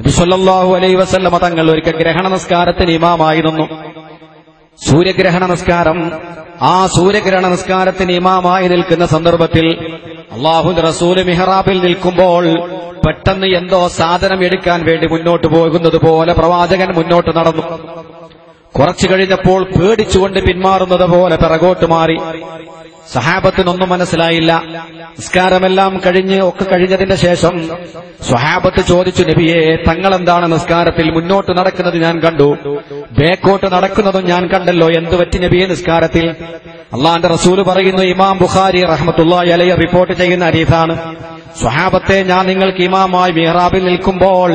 നബി സല്ലല്ലാഹു അലൈഹി വസല്ലമ തങ്ങൾ ഒരിക്കൽ ഗ്രഹണ നമസ്കാരത്തിന് ഇമാമായിരുന്നു. സൂര്യഗ്രഹണ നമസ്കാരം. ആ സൂര്യഗ്രഹണ നമസ്കാരത്തിന് ഇമാമായി നിൽക്കുന്ന സന്ദർഭത്തിൽ അല്ലാഹുവിന്റെ റസൂല് മിഹ്റാബിൽ നിൽക്കുമ്പോൾ പെട്ടെന്ന് എന്തോ സാധനം എടുക്കാൻ വേണ്ടി മുന്നോട്ട് പോകുന്നത് പോലെ പ്രവാചകൻ മുന്നോട്ട് നടന്നു. കുറച്ചു കഴിഞ്ഞപ്പോൾ പേടിച്ചുകൊണ്ട് പിന്മാറുന്നത് പോലെ പിറകോട്ട് മാറി. സഹാബത്തിനൊന്നും മനസ്സിലായില്ല. നിസ്കാരമെല്ലാം കഴിഞ്ഞതിന്റെ ശേഷം സ്വഹാബത്ത് ചോദിച്ചു, നബിയെ, തങ്ങളെന്താണ് നിസ്കാരത്തിൽ മുന്നോട്ട് നടക്കുന്നത് ഞാൻ കണ്ടു, ബേക്കോട്ട് നടക്കുന്നതും ഞാൻ കണ്ടല്ലോ, എന്ത് പറ്റി നബിയെ നിസ്കാരത്തിൽ? അള്ളാന്റെ റസൂല് പറയുന്നു, ഇമാം ബുഖാരി റഹ്മത്തുള്ളാഹി അലൈഹി റിപ്പോർട്ട് ചെയ്യുന്ന ഹദീസാണ്, സ്വഹാബത്തെ, ഞാൻ നിങ്ങൾക്ക് ഇമാമായി മിഹ്റാബിൽ നിൽക്കുമ്പോൾ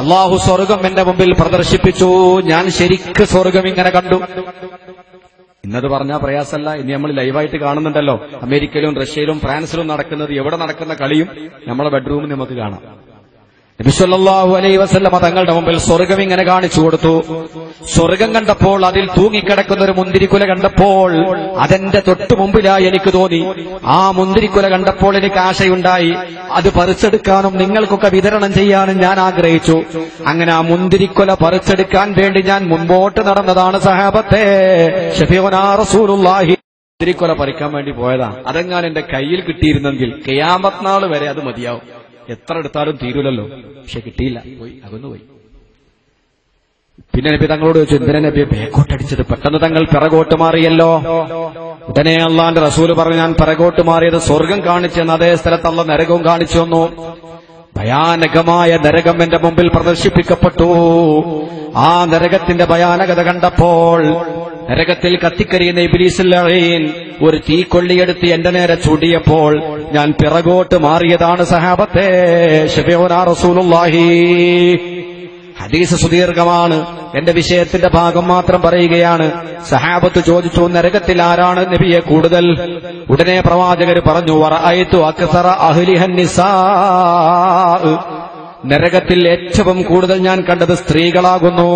അള്ളാഹു സ്വർഗം എന്റെ മുമ്പിൽ പ്രദർശിപ്പിച്ചു. ഞാൻ ശരിക്ക് സ്വർഗം ഇങ്ങനെ കണ്ടു. ഇന്നത് പറഞ്ഞാൽ പ്രയാസമല്ല. ഇനി നമ്മൾ ലൈവായിട്ട് കാണുന്നുണ്ടല്ലോ, അമേരിക്കയിലും റഷ്യയിലും ഫ്രാൻസിലും നടക്കുന്നത്, എവിടെ നടക്കുന്ന കളിയും നമ്മളെ ബെഡ്റൂമിൽ നമുക്ക് കാണാം. നബി സല്ലല്ലാഹു അലൈഹി വസല്ലമ തങ്ങളുടെ മുമ്പിൽ സ്വർഗം ഇങ്ങനെ കാണിച്ചു കൊടുത്തു. സ്വർഗം കണ്ടപ്പോൾ, അതിൽ തൂങ്ങിക്കിടക്കുന്ന ഒരു മുന്തിരിക്കുല കണ്ടപ്പോൾ അതെന്റെ തൊട്ടു മുമ്പിലായി എനിക്ക് തോന്നി. ആ മുന്തിരിക്കുല കണ്ടപ്പോൾ എനിക്ക് ആശയുണ്ടായി, അത് പറിച്ചെടുക്കാനും നിങ്ങൾക്കൊക്കെ വിതരണം ചെയ്യാനും ഞാൻ ആഗ്രഹിച്ചു. അങ്ങനെ ആ മുന്തിരിക്കുല പറിച്ചെടുക്കാൻ വേണ്ടി ഞാൻ മുമ്പോട്ട് നടന്നതാണ് സഹാബത്തെ. ശഫീഉനാ റസൂലുള്ളാഹി മുന്തിരിക്കുല പറിക്കാൻ വേണ്ടി പോയതാ. അതെങ്ങാനും എന്റെ കയ്യിൽ കിട്ടിയിരുന്നെങ്കിൽ ഖിയാമത്ത് നാൾ വരെ അത് മതിയാവും. എത്ര എടുത്താലും തീരൂലല്ലോ. പക്ഷെ കിട്ടിയില്ല, പോയി, അകന്നുപോയി. പിന്നെ നബി തങ്ങളോട് ചോദിച്ചു, എന്തിനാ നബിയെ ബേക്കോട്ടടിച്ചത്? പെട്ടെന്ന് തങ്ങൾ പിറകോട്ട് മാറിയല്ലോ. ഉടനെ അള്ളാന്റെ റസൂല് പറഞ്ഞു, ഞാൻ പിറകോട്ട് മാറിയത് സ്വർഗം കാണിച്ചെന്ന്, അതേ സ്ഥലത്ത് അള്ളാഹ് നരകവും കാണിച്ചു വന്നു. ഭയാനകമായ നരകം എന്റെ മുമ്പിൽ പ്രദർശിപ്പിക്കപ്പെട്ടു. ആ നരകത്തിന്റെ ഭയാനകത കണ്ടപ്പോൾ, നരകത്തിൽ കത്തിക്കരിയുന്ന ഇബ്ലീസുൽ ലഈൻ ഒരു തീക്കൊള്ളിയെടുത്ത് എന്റെ നേരെ ചൂണ്ടിയപ്പോൾ ഞാൻ പിറകോട്ട് മാറിയതാണ് സഹാബത്തെ. ശഫീഉനാ റസൂലുള്ളാഹി. ഹദീസ് സുദീർഘമാണ്, എന്റെ വിഷയത്തിന്റെ ഭാഗം മാത്രം പറയുകയാണ്. സഹാബത്ത് ചോദിച്ചു, നരകത്തിൽ ആരാണ് നബിയെ കൂടുതൽ? ഉടനെ പ്രവാചകർ പറഞ്ഞു, വറഅയ്തു അക്സറ അഹ്ലിഹൻ നിസാ, നരകത്തിൽ ഏറ്റവും കൂടുതൽ ഞാൻ കണ്ടത് സ്ത്രീകളാകുന്നു.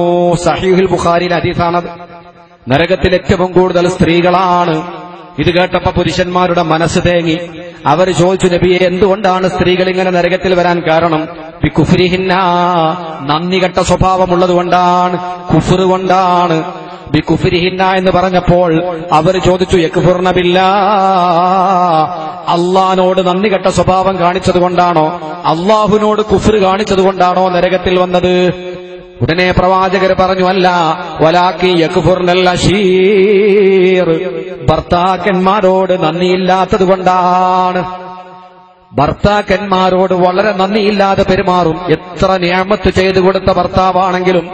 സഹീഹുൽ ബുഖാരിയിലെ ഹദീസാണത്. നരകത്തിൽ ഏറ്റവും കൂടുതൽ സ്ത്രീകളാണ്. ഇത് കേട്ടപ്പോ പുരുഷന്മാരുടെ മനസ്സ് തേങ്ങി. അവർ ചോദിച്ചു, നബിയെ, എന്തുകൊണ്ടാണ് സ്ത്രീകൾ ഇങ്ങനെ നരകത്തിൽ വരാൻ കാരണം? ബികുഫ്രിഹിന്ന, നന്ദി കെട്ട സ്വഭാവമുള്ളത് കൊണ്ടാണ്, കുഫ്ർ കൊണ്ടാണ്. ബികുഫ്രിഹിന്ന എന്ന് പറഞ്ഞപ്പോൾ അവർ ചോദിച്ചു, യക്ഫുർന ബില്ലാ, അള്ളാഹിനോട് നന്ദി കെട്ട സ്വഭാവം കാണിച്ചത് കൊണ്ടാണോ, അള്ളാഹുവിനോട് കുഫ്ർ കാണിച്ചത് കൊണ്ടാണോ നരകത്തിൽ വന്നത്? ഉടനെ പ്രവാചകർ പറഞ്ഞു, അല്ല, വലാക്കി യക്ഫുർനൽ അശീർ, ഭർത്താക്കന്മാരോട് നന്ദിയില്ലാത്തത് കൊണ്ടാണ്. ഭർത്താക്കന്മാരോട് വളരെ നന്ദിയില്ലാതെ പെരുമാറും. എത്ര നിഅമത്ത് ചെയ്തു കൊടുത്ത ഭർത്താവാണെങ്കിലും,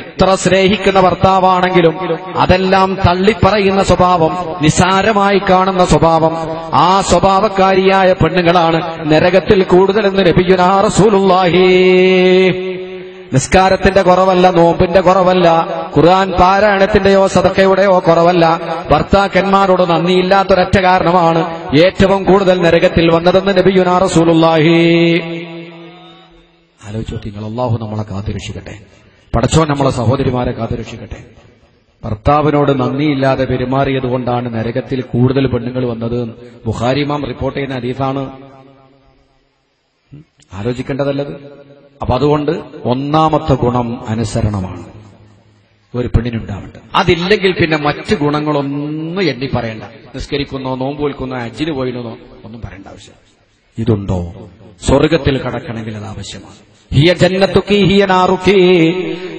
എത്ര സ്നേഹിക്കുന്ന ഭർത്താവാണെങ്കിലും അതെല്ലാം തള്ളിപ്പറയുന്ന സ്വഭാവം, നിസാരമായി കാണുന്ന സ്വഭാവം, ആ സ്വഭാവക്കാരിയായ പെണ്ണുങ്ങളാണ് നരകത്തിൽ കൂടുതലെന്ന് നബിയുനാ റസൂലുള്ളാഹി. നിസ്കാരത്തിന്റെ കുറവല്ല, നോമ്പിന്റെ കുറവല്ല, ഖുർആൻ പാരായണത്തിന്റെയോ സദഖയുടെയോ കുറവല്ല, ഭർത്താക്കന്മാരോട് നന്ദിയില്ലാത്തൊരൊറ്റ കാരണമാണ് ഏറ്റവും കൂടുതൽ നരകത്തിൽ വന്നതെന്ന് നബിയുനാ റസൂലുള്ളാഹി. ആലോചിച്ചു നിങ്ങൾ, അല്ലാഹു നമ്മളെ കാത്തുരക്ഷിക്കട്ടെ, പടച്ചോൻ നമ്മളെ സഹോദരിമാരെ കാത്തുരക്ഷിക്കട്ടെ. ഭർത്താവിനോട് നന്ദിയില്ലാതെ പെരുമാറിയത് കൊണ്ടാണ് നരകത്തിൽ കൂടുതൽ പെണ്ണുങ്ങൾ വന്നത്. ബുഖാരി ഇമാം റിപ്പോർട്ട് ചെയ്യുന്ന ഹദീസാണ്. ആലോചിക്കേണ്ടതല്ലത്. അപ്പൊ അതുകൊണ്ട് ഒന്നാമത്തെ ഗുണം അനുസരണമാണ് ഒരു പെണ്ണിനുണ്ടാവേണ്ടത്. അതില്ലെങ്കിൽ പിന്നെ മറ്റു ഗുണങ്ങളൊന്നും എണ്ണി പറയണ്ട. നിസ്കരിക്കുന്നോ, നോമ്പ് വിൽക്കുന്നോ, ഹജ്ജിന് പോയില്ലെന്നോ ഒന്നും പറയേണ്ട ആവശ്യം. ഇതുണ്ടോ? സ്വർഗത്തിൽ കടക്കണമെങ്കിൽ അത് ആവശ്യമാണ്. ഹിയ ജന്നത്തുക്കി ഹിയ നാറുക്കി,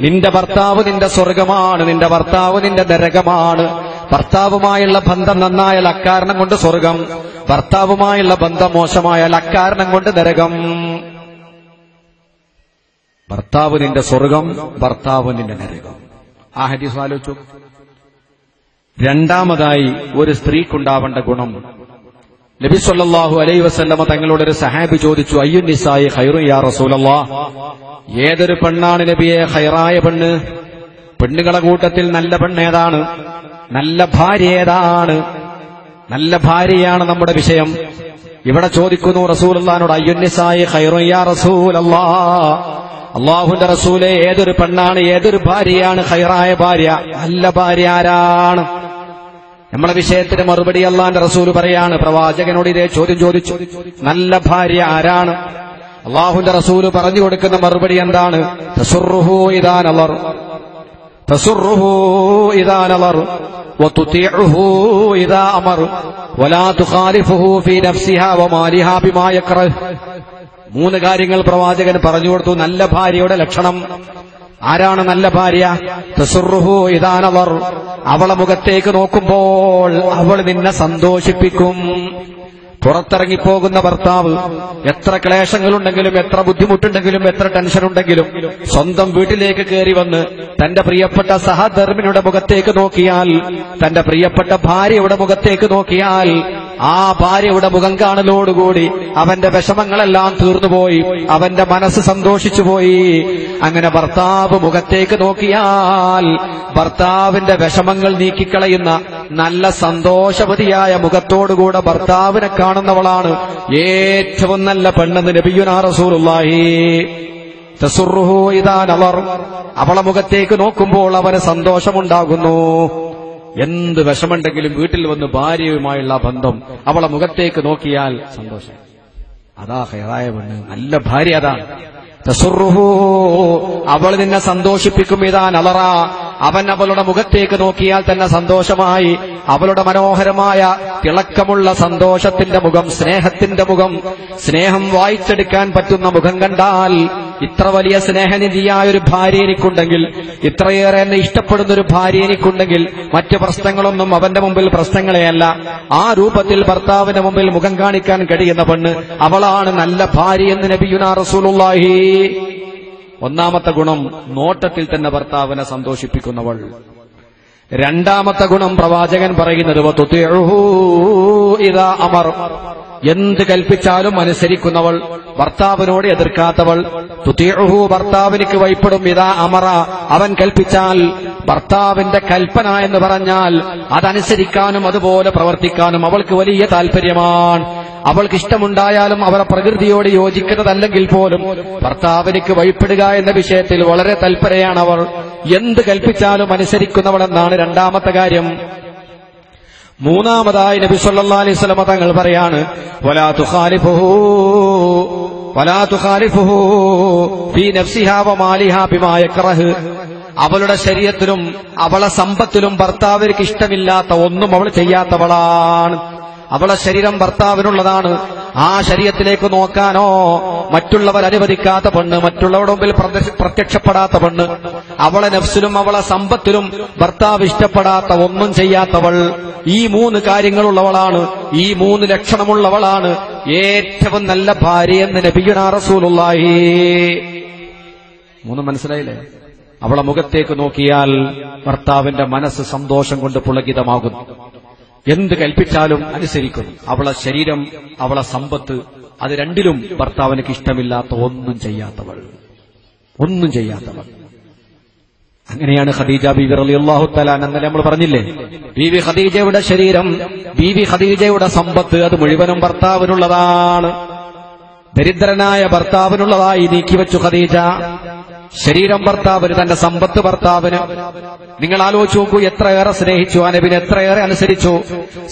നിന്റെ ഭർത്താവ് നിന്റെ സ്വർഗമാണ്, നിന്റെ ഭർത്താവ് നിന്റെ നരകമാണ്. ഭർത്താവുമായുള്ള ബന്ധം നന്നായാൽ അക്കാരണം കൊണ്ട് സ്വർഗം, ഭർത്താവുമായുള്ള ബന്ധം മോശമായാൽ അക്കാരണം കൊണ്ട് നരകം. ഭർത്താവ് നിന്റെ സ്വർഗം, ഭർത്താവ് നിന്റെ നരകം. ആ ഹദീസ് ആലോചിച്ചു. രണ്ടാമതായി ഒരു സ്ത്രീക്കുണ്ടാവേണ്ട ഗുണം, നബി സല്ലല്ലാഹു അലൈഹി വസല്ലമ തങ്ങളോട് ഒരു സഹാബി ചോദിച്ചു, അയ്യുൻ നിസായി ഖൈറു യാ റസൂലല്ലാഹ്, ഏതൊരു പെണ്ണാണ് നബിയെ ഖൈറായ പെണ്ണ്? പെണ്ണുകളെ കൂട്ടത്തിൽ നല്ല പെണ്ണ് ഏതാണ്? നല്ല ഭാര്യ ഏതാണ്? നല്ല ഭാര്യയാണ് നമ്മുടെ വിഷയം. ഇവിടെ ചോദിക്കുന്നു റസൂലുള്ളാഹിനോട്, അയ്യുൻ നിസായി ഖൈറു യാ റസൂലല്ലാഹ്, അള്ളാഹുവിന്റെ റസൂലെ, ഏതൊരു പെണ്ണാണ്, ഏതൊരു ഭാര്യയാണ് ഖൈറായ ഭാര്യ, നല്ല ഭാര്യ ആരാണ്? നമ്മളെ വിഷയത്തിന് മറുപടി അള്ളാന്റെ റസൂല് പറയാണ്, പ്രവാചകനോട് ഇതേ ചോദ്യം ചോദിച്ചു, നല്ല ഭാര്യ ആരാണ്? അല്ലാഹുവിന്റെ റസൂല് പറഞ്ഞു കൊടുക്കുന്ന മറുപടി എന്താണ്? തസുറുഹു ഇദാ നളർ തസുറുഹു ഇദാ നളർ വതുതിഉഹു ഇദാ അമർ വലാ തുഖാലിഫുഹു ഫീ നഫ്സിഹാ വമാലിഹാ ബിമാ യക്റഹ്. 3 കാര്യങ്ങൾ പ്രവാചകൻ പറഞ്ഞു കൊടുത്തു. നല്ല ഭാര്യയുടെ ലക്ഷണം. ആരാണ് നല്ല ഭാര്യ? തസുറുഹു ഇദാ നളർ, അവളെ മുഖത്തേക്ക് നോക്കുമ്പോൾ അവൾ നിന്നെ സന്തോഷിപ്പിക്കും. പുറത്തിറങ്ങിപ്പോകുന്ന ഭർത്താവ് എത്ര ക്ലേശങ്ങളുണ്ടെങ്കിലും, എത്ര ബുദ്ധിമുട്ടുണ്ടെങ്കിലും, എത്ര ടെൻഷനുണ്ടെങ്കിലും സ്വന്തം വീട്ടിലേക്ക് കയറി വന്ന് തന്റെ പ്രിയപ്പെട്ട സഹധർമ്മിണിയുടെ മുഖത്തേക്ക് നോക്കിയാൽ, തന്റെ പ്രിയപ്പെട്ട ഭാര്യയുടെ മുഖത്തേക്ക് നോക്കിയാൽ, ആ ഭാര്യയുടെ മുഖം കാണലോടുകൂടി അവന്റെ വിഷമങ്ങളെല്ലാം തീർന്നുപോയി, അവന്റെ മനസ്സ് സന്തോഷിച്ചുപോയി. അങ്ങനെ ഭർത്താവ് മുഖത്തേക്ക് നോക്കിയാൽ ഭർത്താവിന്റെ വിഷമങ്ങൾ നീക്കിക്കളയുന്ന നല്ല സന്തോഷവതിയായ മുഖത്തോടുകൂടെ ഭർത്താവിനെ കാണുന്നവളാണ് ഏറ്റവും നല്ല പെണ്ണെന്ന് നബിയുനാ റസൂലുള്ളാഹി. തസുറുഹു ഇദാ നളർ, അവളെ മുഖത്തേക്ക് നോക്കുമ്പോൾ അവന് സന്തോഷമുണ്ടാകുന്നു. എന്ത് വിഷമുണ്ടെങ്കിലും വീട്ടിൽ വന്ന് ഭാര്യയുമായുള്ള ബന്ധം അവളെ മുഖത്തേക്ക് നോക്കിയാൽ സന്തോഷം. അതാ ഖൈറായ പെണ്ണ്, നല്ല ഭാര്യ അതാണ്. തസുറുഹു, അവൾ നിന്നെ സന്തോഷിപ്പിക്കും. ഇദാ നളറ, അവൻ അവളുടെ മുഖത്തേക്ക് നോക്കിയാൽ തന്നെ സന്തോഷമായി. അവളുടെ മനോഹരമായ തിളക്കമുള്ള സന്തോഷത്തിന്റെ മുഖം, സ്നേഹത്തിന്റെ മുഖം, സ്നേഹം വായിച്ചെടുക്കാൻ പറ്റുന്ന മുഖം കണ്ടാൽ, ഇത്ര വലിയ സ്നേഹനിധിയായ ഒരു ഭാര്യ എനിക്കുണ്ടെങ്കിൽ, ഇത്രയേറെ എന്നെ ഇഷ്ടപ്പെടുന്ന ഒരു ഭാര്യ എനിക്കുണ്ടെങ്കിൽ, മറ്റ് പ്രശ്നങ്ങളൊന്നും അവന്റെ മുമ്പിൽ പ്രശ്നങ്ങളെയല്ല. ആ രൂപത്തിൽ ഭർത്താവിന്റെ മുമ്പിൽ മുഖം കാണിക്കാൻ കഴിയുന്ന പെണ്ണ് അവളാണ് നല്ല ഭാര്യ എന്ന് നബിയുനാ റസൂലുള്ളാഹി. ഒന്നാമത്തെ ഗുണം, നോട്ടത്തിൽ തന്നെ ഭർത്താവിനെ സന്തോഷിപ്പിക്കുന്നവൾ. രണ്ടാമത്തെ ഗുണം പ്രവാചകൻ പറയുന്നത് വതുതിഉഹു ഇദാ അമർ, എന്ത് കൽപ്പിച്ചാലും അനുസരിക്കുന്നവൾ, ഭർത്താവിനോട് എതിർക്കാത്തവൾ. തുതിഉഹു, ഭർത്താവിനിക്ക് വഴിപ്പെടും. ഇദാ അമറ, അവൻ കൽപ്പിച്ചാൽ, ഭർത്താവിന്റെ കൽപ്പന എന്ന് പറഞ്ഞാൽ അതനുസരിക്കാനും അതുപോലെ പ്രവർത്തിക്കാനും അവൾക്ക് വലിയ താല്പര്യമാണ്. അവൾക്ക് ഇഷ്ടമുണ്ടായാലും അവരുടെ പ്രകൃതിയോട് യോജിക്കുന്നതല്ലെങ്കിൽ പോലും ഭർത്താവിനിക്ക് വഴിപ്പെടുക എന്ന വിഷയത്തിൽ വളരെ തൽപരയാണ് അവർ. എന്ത് കൽപ്പിച്ചാലും അനുസരിക്കുന്നവളെന്നാണ് രണ്ടാമത്തെ കാര്യം. മൂന്നാമതായി നബി സല്ലല്ലാഹു അലൈഹി വസല്ലം തങ്ങൾ പറയാണ്, വലാ തുഖാലിഫുഹു ഫീ നഫ്സിഹാ വമാലിഹാ ബിമാ യക്റഹ്, അവളുടെ ശരീരത്തിലും അവളെ സമ്പത്തിലും ഭർത്താവിற்கு ഇഷ്ടമില്ലാത്ത ഒന്നും അവൾ ചെയ്യാത്തവളാണ്. അവളെ ശരീരം ഭർത്താവിനുള്ളതാണ്. ആ ശരീരത്തിലേക്ക് നോക്കാനോ മറ്റുള്ളവർ അനുവദിക്കാത്ത പെണ്ണ്, മറ്റുള്ളവരുടെ മുമ്പിൽ പ്രത്യക്ഷപ്പെടാത്ത പെണ്ണ്, അവളെ നഫ്സിലും അവളെ സമ്പത്തിലും ഭർത്താവ് ഇഷ്ടപ്പെടാത്ത ഒന്നും ചെയ്യാത്തവൾ. ഈ 3 കാര്യങ്ങളുള്ളവളാണ്, ഈ 3 ലക്ഷണമുള്ളവളാണ് ഏറ്റവും നല്ല ഭാര്യ എന്ന് നബിയുനാ റസൂലുള്ളാഹി. 3 മനസ്സിലായില്ലേ? അവളെ മുഖത്തേക്ക് നോക്കിയാൽ ഭർത്താവിന്റെ മനസ്സ് സന്തോഷം കൊണ്ട് പുളകിതമാകുന്നു. എന്ത് കൽപ്പിച്ചാലും അനുസരിക്കുന്നു. അവളെ ശരീരം, അവളെ സമ്പത്ത്, അത് രണ്ടിലും ഭർത്താവിനക്ക് ഇഷ്ടമില്ലാത്ത ഒന്നും ചെയ്യാത്തവൾ. അങ്ങനെയാണ് ഖദീജ ബീവി റളിയല്ലാഹു തആല അന്നലെ നമ്മൾ പറഞ്ഞില്ലേ, ബീവി ഖദീജയുടെ ശരീരം, ബീവി ഖദീജയുടെ സമ്പത്ത് അത് മുഴുവനും ഭർത്താവിനുള്ളതാണ്. ദരിദ്രനായ ഭർത്താവിനുള്ളതായി നീക്കിവെച്ചു ഖദീജ. ശരീരം ഭർത്താവിന്, തന്റെ സമ്പത്ത് ഭർത്താവിന്. നിങ്ങൾ ആലോചിച്ച് നോക്കൂ, എത്രയേറെ സ്നേഹിച്ചു ആ നബിനെ, എത്രയേറെ അനുസരിച്ചു.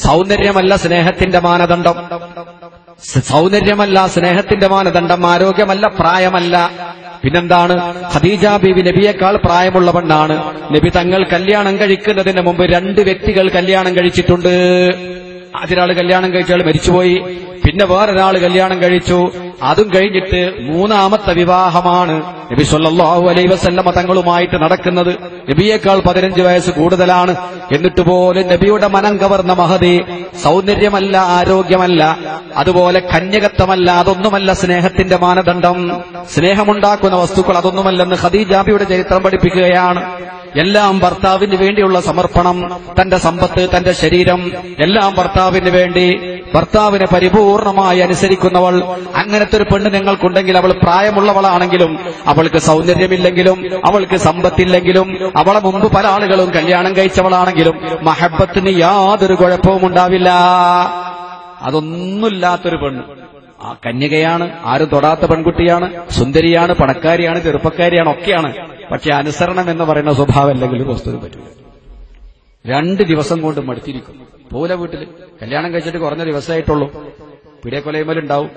സൗന്ദര്യമല്ല സ്നേഹത്തിന്റെ മാനദണ്ഡം, സൗന്ദര്യമല്ല സ്നേഹത്തിന്റെ മാനദണ്ഡം, ആരോഗ്യമല്ല, പ്രായമല്ല. പിന്നെന്താണ്? ഖദീജ ബീവി നബിയേക്കാൾ പ്രായമുള്ള പെണ്ണാണ്. നബി തങ്ങൾ കല്യാണം കഴിക്കുന്നതിന് മുമ്പ് 2 വ്യക്തികൾ കല്യാണം കഴിച്ചിട്ടുണ്ട്. അതിലൊരാൾ കല്യാണം കഴിച്ചയാൾ മരിച്ചുപോയി, പിന്നെ വേറൊരാൾ കല്യാണം കഴിച്ചു. അതും കഴിഞ്ഞിട്ട് 3ാമത്തെ വിവാഹമാണ് നബി സല്ലല്ലാഹു അലൈഹി വസല്ലമ തങ്ങളുമായിട്ട് നടക്കുന്നത്. നബിയേക്കാൾ 15 വയസ്സ് കൂടുതലാണ്. എന്നിട്ട് പോലും നബിയുടെ മനം കവർന്ന മഹദി സൗന്ദര്യമല്ല, ആരോഗ്യമല്ല, അതുപോലെ കന്യകത്വമല്ല, അതൊന്നുമല്ല സ്നേഹത്തിന്റെ മാനദണ്ഡം. സ്നേഹമുണ്ടാക്കുന്ന വസ്തുക്കൾ അതൊന്നുമല്ലെന്ന് ഖദീജ ബീവിയുടെ ചരിത്രം പഠിപ്പിക്കുകയാണ്. എല്ലാം ഭർത്താവിന് വേണ്ടിയുള്ള സമർപ്പണം, തന്റെ സമ്പത്ത്, തന്റെ ശരീരം, എല്ലാം ഭർത്താവിന് വേണ്ടി, ഭർത്താവിനെ പരിപൂർണമായി അനുസരിക്കുന്നവൾ. അങ്ങനത്തെ ഒരു പെണ്ണ് നിങ്ങൾക്കുണ്ടെങ്കിൽ, അവൾ പ്രായമുള്ളവളാണെങ്കിലും, അവൾക്ക് സൗന്ദര്യമില്ലെങ്കിലും, അവൾക്ക് സമ്പത്തില്ലെങ്കിലും, അവളെ മുമ്പ് പല ആളുകളും കല്യാണം കഴിച്ചവളാണെങ്കിലും മഹബത്തിന് യാതൊരു കുഴപ്പവും ഉണ്ടാവില്ല. അതൊന്നുമില്ലാത്തൊരു പെണ്ണ്, ആ കന്യകയാണ്, ആരും തൊടാത്ത പെൺകുട്ടിയാണ്, സുന്ദരിയാണ്, പണക്കാരിയാണ്, ചെറുപ്പക്കാരിയാണ്, ഒക്കെയാണ്. പക്ഷെ അനുസരണം എന്ന് പറയുന്ന സ്വഭാവം അല്ലെങ്കിൽ വസ്തുവിന് പറ്റില്ല. 2 ദിവസം കൊണ്ട് മടുത്തിരിക്കും. പോലെ വീട്ടിൽ കല്യാണം കഴിച്ചിട്ട് കുറഞ്ഞ ദിവസമായിട്ടുള്ളൂ. പിടിയക്കൊലയുമലുണ്ടാവും,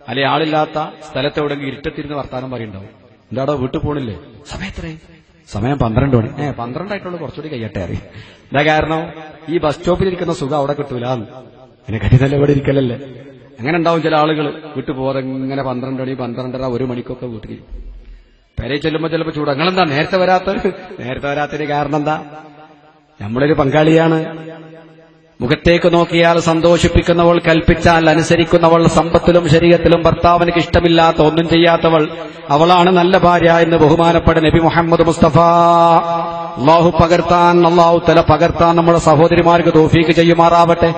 അല്ലെ ആളില്ലാത്ത സ്ഥലത്തെവിടെങ്കിൽ ഇരുട്ടത്തിരുന്ന് വർത്താനം പറയുണ്ടാവും. എന്താടോ വീട്ടിൽ പോണില്ലേ? സമയത്രേ? സമയം 12 മണി. 12 ആയിട്ടുള്ളൂ, കുറച്ചുകൂടി കഴിയട്ടെ അറിയും. എന്താ കാരണം? ഈ ബസ് സ്റ്റോപ്പിലിരിക്കുന്ന സുഖം അവിടെ കിട്ടൂല. പിന്നെ കരുതല്ല ഇവിടെ ഇരിക്കലല്ലേ. അങ്ങനെ ഉണ്ടാവും ചില ആളുകൾ വീട്ടിൽ പോകാതെ ഇങ്ങനെ 12 മണി 12:30 1 മണിക്കൊക്കെ വീട്ടിൽ പെരയിൽ ചെല്ലുമ്പോൾ ചിലപ്പോൾ ചൂട്. നിങ്ങളെന്താ നേരത്തെ വരാത്തതിന് കാരണം എന്താ? നമ്മളൊരു പങ്കാളിയാണ്. മുഖത്തേക്ക് നോക്കിയാൽ സന്തോഷിപ്പിക്കുന്നവൾ, കൽപ്പിച്ചാൽ അനുസരിക്കുന്നവൾ, സമ്പത്തിലും ശരീരത്തിലും ഭർത്താവിന് ഇഷ്ടമില്ലാത്ത ഒന്നും ചെയ്യാത്തവൾ, അവളാണ് നല്ല ഭാര്യ എന്ന് ബഹുമാനപ്പെട്ട നബി മുഹമ്മദ് മുസ്തഫ. അള്ളാഹു തല പകർത്താൻ നമ്മുടെ സഹോദരിമാർക്ക് തൗഫീക്ക് ചെയ്യുമാറാവട്ടെ.